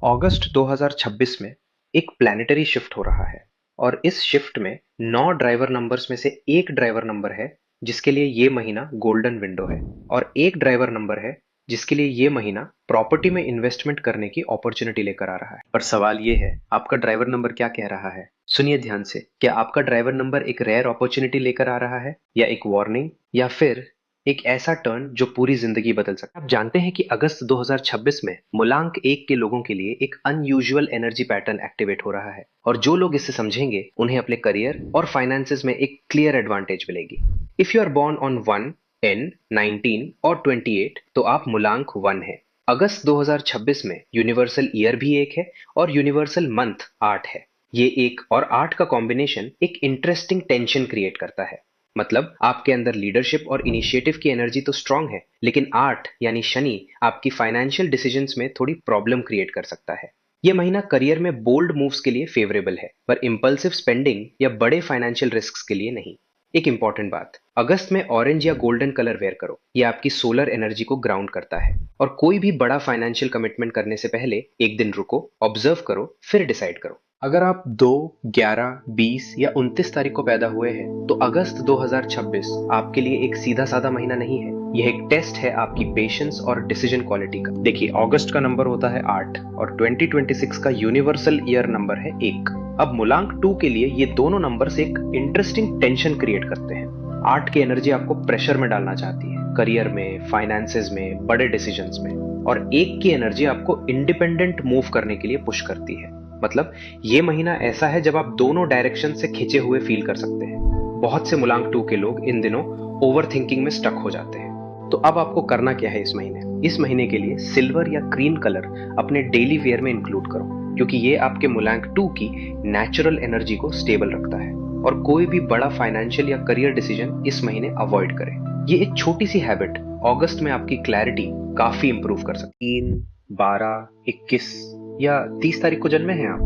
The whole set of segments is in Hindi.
अगस्त 2026 में एक प्लैनेटरी शिफ्ट हो रहा है और इस शिफ्ट में 9 ड्राइवर नंबर्स में से एक ड्राइवर नंबर है जिसके लिए ये महीना गोल्डन विंडो है और एक ड्राइवर नंबर है जिसके लिए ये महीना प्रॉपर्टी में इन्वेस्टमेंट करने की अपॉर्चुनिटी लेकर आ रहा है। पर सवाल ये है, आपका ड्राइवर नंबर क्या कह रहा है? सुनिए ध्यान से। क्या आपका ड्राइवर नंबर एक रेयर अपॉर्चुनिटी लेकर आ रहा है, या एक वार्निंग, या फिर एक ऐसा टर्न जो पूरी जिंदगी बदल सकता है? आप जानते हैं कि अगस्त 2026 में मूलांक 1 के लोगों के लिए एक अनयूजुअल एनर्जी पैटर्न एक्टिवेट हो रहा है और जो लोग इसे समझेंगे उन्हें अपने करियर और फाइनेंसेस में एक क्लियर एडवांटेज मिलेगी। If you are born on 1, 10, 19 और 28 तो आप मूलांक 1 है। अगस्त 2026 में यूनिवर्सल ईयर भी 1 है और यूनिवर्सल मंथ 8 है। ये 1 और 8 का कॉम्बिनेशन एक इंटरेस्टिंग टेंशन क्रिएट करता है। मतलब आपके अंदर लीडरशिप और इनिशिएटिव की एनर्जी तो स्ट्रांग है, लेकिन 8 यानी शनि आपकी फाइनेंशियल डिसीजंस में थोड़ी प्रॉब्लम क्रिएट कर सकता है। यह महीना करियर में बोल्ड मूव्स के लिए फेवरेबल है, पर इंपल्सिव स्पेंडिंग या बड़े फाइनेंशियल रिस्क्स के लिए नहीं। एक इंपॉर्टेंट बात, अगस्त में ऑरेंज या गोल्डन कलर वेयर करो। यह आपकी सोलर एनर्जी को ग्राउंड करता है और कोई भी बड़ा फाइनेंशियल कमिटमेंट करने से पहले एक दिन रुको, ऑब्जर्व करो, फिर डिसाइड करो। अगर आप 2, 11, 20 या 29 तारीख को पैदा हुए हैं तो अगस्त 2026 आपके लिए एक सीधा साधा महीना नहीं है। यह एक टेस्ट है आपकी पेशेंस और डिसीजन क्वालिटी का। देखिए, अगस्त का नंबर होता है 8 और 2026 का यूनिवर्सल ईयर नंबर है 1। अब मूलांक 2 के लिए ये दोनों नंबर्स एक इंटरेस्टिंग टेंशन क्रिएट करते हैं। 8 की एनर्जी आपको प्रेशर में डालना चाहती है, करियर में, फाइनेंसेस में, बड़े डिसीजंस में, और 1 की एनर्जी आपको इंडिपेंडेंट मूव करने के लिए पुश करती है। मतलब ये महीना ऐसा है जब आप दोनों डायरेक्शन से खिंचे हुए फील कर सकते हैं। बहुत से मूलांक 2 के लोग इन दिनों ओवर थिंकिंग में स्टक हो जाते हैं। तो अब आपको करना क्या है इस महीने? इस महीने के लिए सिल्वर या ग्रीन कलर अपने डेली वेयर में इंक्लूड करो, क्योंकि ये आपके मूलांक 2 की नेचुरल एनर्जी को स्टेबल रखता है और कोई भी बड़ा फाइनेंशियल या करियर डिसीजन इस महीने अवॉइड करें। ये एक छोटी सी हैबिट अगस्त में आपकी क्लैरिटी काफी इंप्रूव कर सकती है। 3, 12, 21 या 30 तारीख को जन्मे हैं आप,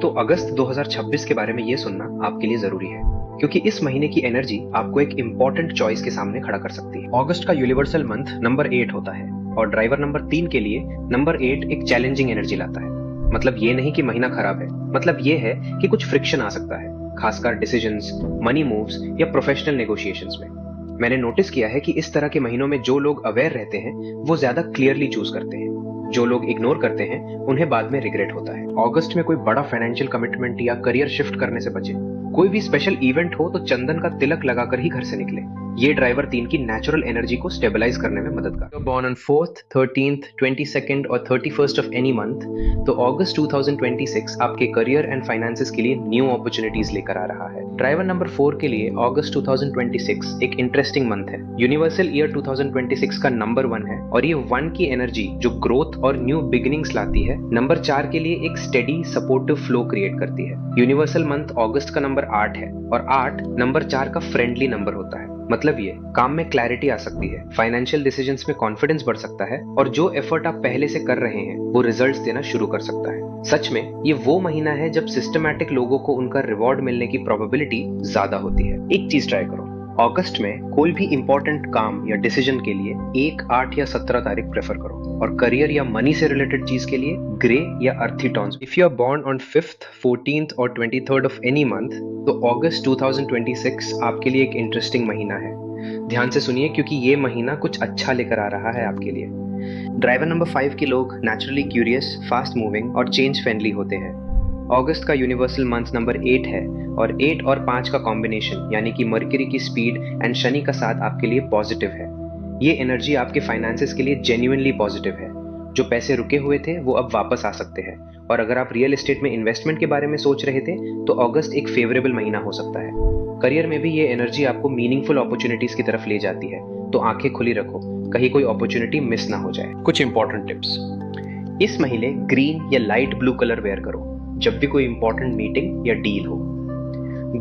तो अगस्त 2026 के बारे में ये सुनना आपके लिए जरूरी है, क्योंकि इस महीने की एनर्जी आपको एक इंपॉर्टेंट चॉइस के सामने खड़ा कर सकती है। अगस्त का यूनिवर्सल मंथ नंबर 8 होता है और ड्राइवर नंबर 3 के लिए नंबर 8 एक चैलेंजिंग एनर्जी लाता है। मतलब ये नहीं कि महीना खराब है, मतलब ये है कि कुछ फ्रिक्शन आ सकता है, खासकर डिसीजंस, मनी मूव्स या प्रोफेशनल नेगोशिएशंस में। मैंने नोटिस किया है कि इस तरह के महीनों में जो लोग अवेयर रहते हैं वो ज्यादा क्लियरली चूज करते हैं। जो लोग इग्नोर करते हैं उन्हें बाद में रिग्रेट होता है। अगस्त में कोई बड़ा फाइनेंशियल कमिटमेंट या करियर शिफ्ट करने से बचे। कोई भी स्पेशल इवेंट हो तो चंदन का तिलक लगाकर ही घर से निकले। ये ड्राइवर 3 की नेचुरल एनर्जी को स्टेबलाइज करने में मदद करता है। Born on 4th, 13th, 22nd और 31st ऑफ एनी मंथ, तो अगस्त 2026 आपके करियर एंड फाइनेंसेस के लिए न्यू अपॉर्चुनिटीज लेकर आ रहा है। ड्राइवर नंबर 4 के लिए अगस्त 2026 एक इंटरेस्टिंग मंथ है। यूनिवर्सल ईयर 2026 का नंबर 1 है और ये 1 की एनर्जी जो ग्रोथ और न्यू बिगिनिंग्स लाती है, नंबर 4 के लिए एक स्टेडी सपोर्टिव फ्लो क्रिएट करती है। यूनिवर्सल मंथ अगस्त का नंबर 8 है और 8 नंबर 4 का फ्रेंडली नंबर होता है। मतलब ये काम में क्लैरिटी आ सकती है, फाइनेंशियल डिसीजंस में कॉन्फिडेंस बढ़ सकता है और जो एफर्ट आप पहले से कर रहे हैं वो रिजल्ट्स देना शुरू कर सकता है। सच में ये वो महीना है जब सिस्टमैटिक लोगों को उनका रिवॉर्ड मिलने की प्रोबेबिलिटी ज्यादा होती है। एक चीज ट्राई करो, अगस्त में कोई भी इंपॉर्टेंट काम या डिसीजन के लिए 1, 8 या 17 तारीख प्रेफर करो और करियर या मनी से रिलेटेड चीज के लिए ग्रे या earthy tones. If you are born on 5th, 14th और 23rd ऑफ एनी मंथ, तो अगस्त 2026 आपके लिए एक इंटरेस्टिंग महीना है। ध्यान से सुनिए, क्योंकि ये महीना कुछ अच्छा लेकर आ रहा है आपके लिए। ड्राइवर नंबर 5 के लोग नेचुरली क्यूरियस, फास्ट मूविंग और चेंज फ्रेंडली होते हैं। अगस्त का यूनिवर्सल मंथ नंबर 8 है और 8 और 5 का कॉम्बिनेशन यानी कि मर्क्यूरी की स्पीड एंड शनि का साथ आपके लिए पॉजिटिव है। ये एनर्जी आपके फाइनेंसेस के लिए जेन्युइनली पॉजिटिव है। जो पैसे रुके हुए थे वो अब वापस आ सकते हैं और अगर आप रियल एस्टेट में इन्वेस्टमेंट के बारे में सोच रहे थे तो अगस्त एक फेवरेबल महीना हो सकता है। करियर में भी ये एनर्जी आपको मीनिंगफुल अपॉर्चुनिटीज की तरफ ले जाती है, तो आंखें खुली रखो, कहीं कोई अपॉर्चुनिटी मिस ना हो जाए। कुछ इंपॉर्टेंट टिप्स, इस महीने ग्रीन या लाइट ब्लू कलर वेयर करो जब भी कोई इंपॉर्टेंट मीटिंग या डील हो।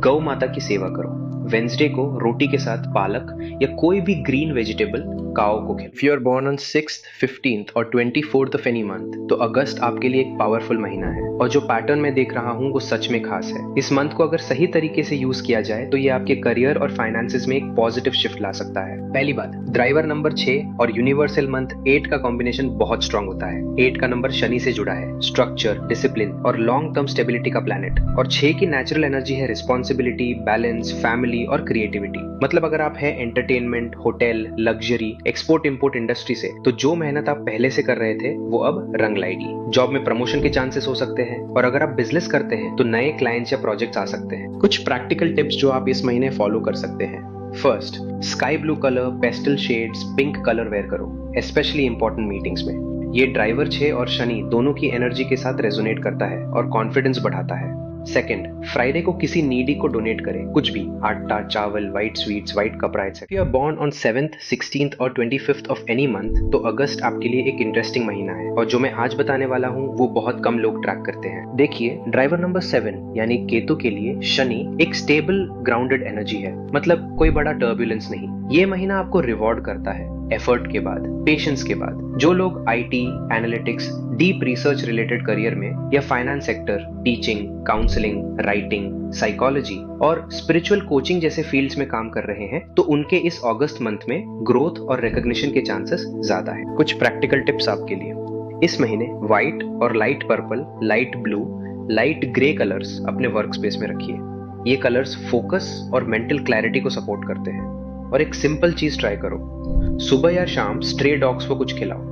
गौ माता की सेवा करो, वेंसडे को रोटी के साथ पालक या कोई भी ग्रीन वेजिटेबल काओ को खिलाओ। If you are born on 6th, 15th और 24th ऑफ एनी मंथ, तो अगस्त आपके लिए एक पावरफुल महीना है और जो पैटर्न मैं देख रहा हूँ वो सच में खास है। इस मंथ को अगर सही तरीके से यूज किया जाए तो ये आपके करियर और फाइनेंसेस में एक पॉजिटिव शिफ्ट ला सकता है। पहली बात, ड्राइवर नंबर 6 और यूनिवर्सल मंथ 8 का कॉम्बिनेशन बहुत स्ट्रांग होता है। 8 का नंबर शनि से जुड़ा है, स्ट्रक्चर, डिसिप्लिन और लॉन्ग टर्म स्टेबिलिटी का प्लैनेट। और 6 की नेचुरल एनर्जी है रिस्पॉन्सिबिलिटी, बैलेंस, फैमिली और क्रिएटिविटी। मतलब अगर आप है entertainment, hotel, luxury, export import industry से, तो जो मेहनत आप पहले से कर रहे थे वो अब रंग लाएगी। जॉब में प्रमोशन के चांसेस हो सकते हैं और अगर आप बिजनेस करते हैं तो नए क्लाइंट्स या प्रोजेक्ट्स आ सकते हैं। कुछ प्रैक्टिकल टिप्स जो आप इस महीने फॉलो कर सकते हैं। First, sky blue colour, pastel shades, pink colour wear करो, स्पेशली इंपॉर्टेंट मीटिंग्स में। ये ड्राइवर 6 और शनि दोनों की एनर्जी के साथ रेजोनेट करता है और कॉन्फिडेंस बढ़ाता है। सेकेंड, फ्राइडे को किसी नीडी को डोनेट करें, कुछ भी, आटा, चावल, व्हाइट स्वीट्स, व्हाइट कपड़ा etcetera. You are born on 7th, 16th और 25th ऑफ एनी मंथ, तो अगस्त आपके लिए एक इंटरेस्टिंग महीना है और जो मैं आज बताने वाला हूँ वो बहुत कम लोग ट्रैक करते हैं। देखिए, ड्राइवर नंबर 7 यानी केतु के लिए शनि एक स्टेबल ग्राउंडेड एनर्जी है, मतलब कोई बड़ा टर्बुलेंस नहीं। ये महीना आपको रिवॉर्ड करता है एफर्ट के बाद, पेशेंस के बाद। जो लोग IT, analytics, deep research related career में या finance sector, teaching, counselling, writing, psychology और स्पिरिचुअल कोचिंग जैसे फील्ड्स में काम कर रहे हैं, तो उनके इस अगस्त मंथ में ग्रोथ और रिकॉग्निशन के चांसेस ज्यादा है। कुछ प्रैक्टिकल टिप्स आपके लिए। इस महीने व्हाइट और light purple, light blue, light grey colours अपने वर्क स्पेस में रखिए। ये कलर्स फोकस और मेंटल क्लैरिटी को सपोर्ट करते हैं। और एक सिंपल चीज ट्राई करो, सुबह या शाम स्ट्रे डॉग्स को कुछ खिलाओ।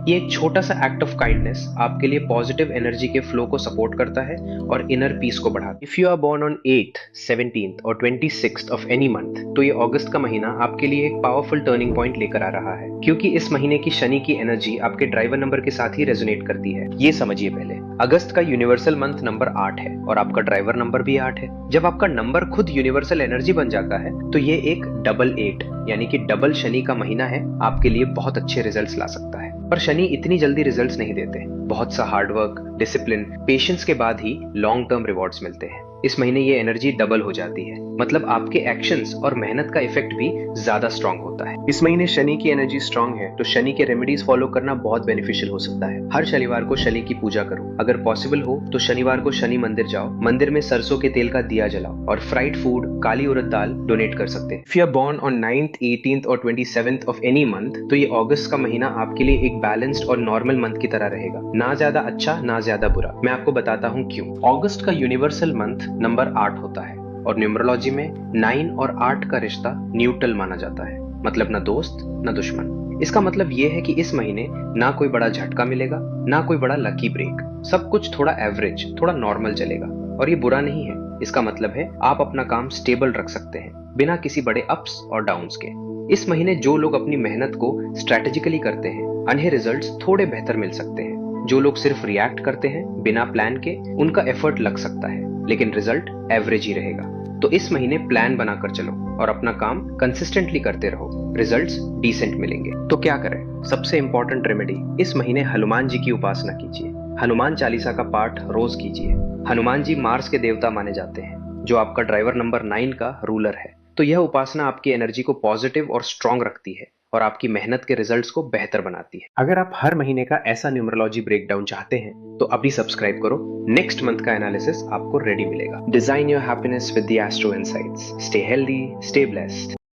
ये एक छोटा सा एक्ट ऑफ काइंडनेस आपके लिए पॉजिटिव एनर्जी के फ्लो को सपोर्ट करता है और इनर पीस को बढ़ाता है। If you are born on 8th, 17th और 26th ऑफ एनी मंथ, तो ये अगस्त का महीना आपके लिए एक पावरफुल टर्निंग पॉइंट लेकर आ रहा है, क्योंकि इस महीने की शनि की एनर्जी आपके ड्राइवर नंबर के साथ ही रेजोनेट करती है। ये समझिए पहले, अगस्त का यूनिवर्सल मंथ नंबर 8 है और आपका ड्राइवर नंबर भी 8 है। जब आपका नंबर खुद यूनिवर्सल एनर्जी बन जाता है तो ये एक डबल 8 यानी कि डबल शनि का महीना है, आपके लिए बहुत अच्छे रिजल्ट्स ला सकता है। पर शनि इतनी जल्दी रिजल्ट्स नहीं देते, बहुत सा हार्डवर्क, डिसिप्लिन, पेशेंस के बाद ही लॉन्ग टर्म रिवॉर्ड्स मिलते हैं। इस महीने ये एनर्जी डबल हो जाती है, मतलब आपके एक्शंस और मेहनत का इफेक्ट भी ज्यादा स्ट्रांग होता है। इस महीने शनि की एनर्जी स्ट्रांग है तो शनि के रेमेडीज फॉलो करना बहुत बेनिफिशियल हो सकता है। हर शनिवार को शनि की पूजा करो, अगर पॉसिबल हो तो शनिवार को शनि मंदिर जाओ, मंदिर में सरसों के तेल का दिया जलाओ और फ्राइड फूड, काली उड़द दाल डोनेट कर सकते हैं। If you are born on 9th, 18th और 27th ऑफ एनी मंथ, तो ये अगस्त का महीना आपके लिए एक बैलेंस्ड और नॉर्मल मंथ की तरह रहेगा, ना ज्यादा अच्छा ना ज्यादा बुरा। मैं आपको बताता हूँ क्यों। अगस्त का यूनिवर्सल मंथ नंबर 8 होता है और न्यूमरोलॉजी में 9 और 8 का रिश्ता न्यूट्रल माना जाता है, मतलब ना दोस्त ना दुश्मन। इसका मतलब ये है कि इस महीने ना कोई बड़ा झटका मिलेगा ना कोई बड़ा लकी ब्रेक, सब कुछ थोड़ा एवरेज, थोड़ा नॉर्मल चलेगा। और ये बुरा नहीं है, इसका मतलब है आप अपना काम स्टेबल रख सकते हैं बिना किसी बड़े अप्स और डाउन्स के। इस महीने जो लोग अपनी मेहनत को स्ट्रेटेजिकली करते हैं, उन्हें रिजल्ट्स थोड़े बेहतर मिल सकते हैं। जो लोग सिर्फ रिएक्ट करते हैं बिना प्लान के, उनका एफर्ट लग सकता है लेकिन रिजल्ट एवरेज ही रहेगा। तो इस महीने प्लान बनाकर चलो और अपना काम कंसिस्टेंटली करते रहो, रिजल्ट्स डिसेंट मिलेंगे। तो क्या करें? सबसे इंपॉर्टेंट रेमेडी, इस महीने हनुमान जी की उपासना कीजिए। हनुमान चालीसा का पाठ रोज कीजिए। हनुमान जी मार्स के देवता माने जाते हैं, जो आपका ड्राइवर नंबर 9 का रूलर है। तो यह उपासना आपकी एनर्जी को पॉजिटिव और स्ट्रांग रखती है और आपकी मेहनत के रिजल्ट्स को बेहतर बनाती है। अगर आप हर महीने का ऐसा न्यूमरोलॉजी ब्रेकडाउन चाहते हैं तो अभी सब्सक्राइब करो, नेक्स्ट मंथ का एनालिसिस आपको रेडी मिलेगा। Design your happiness with the astro insights. Stay healthy, stay blessed.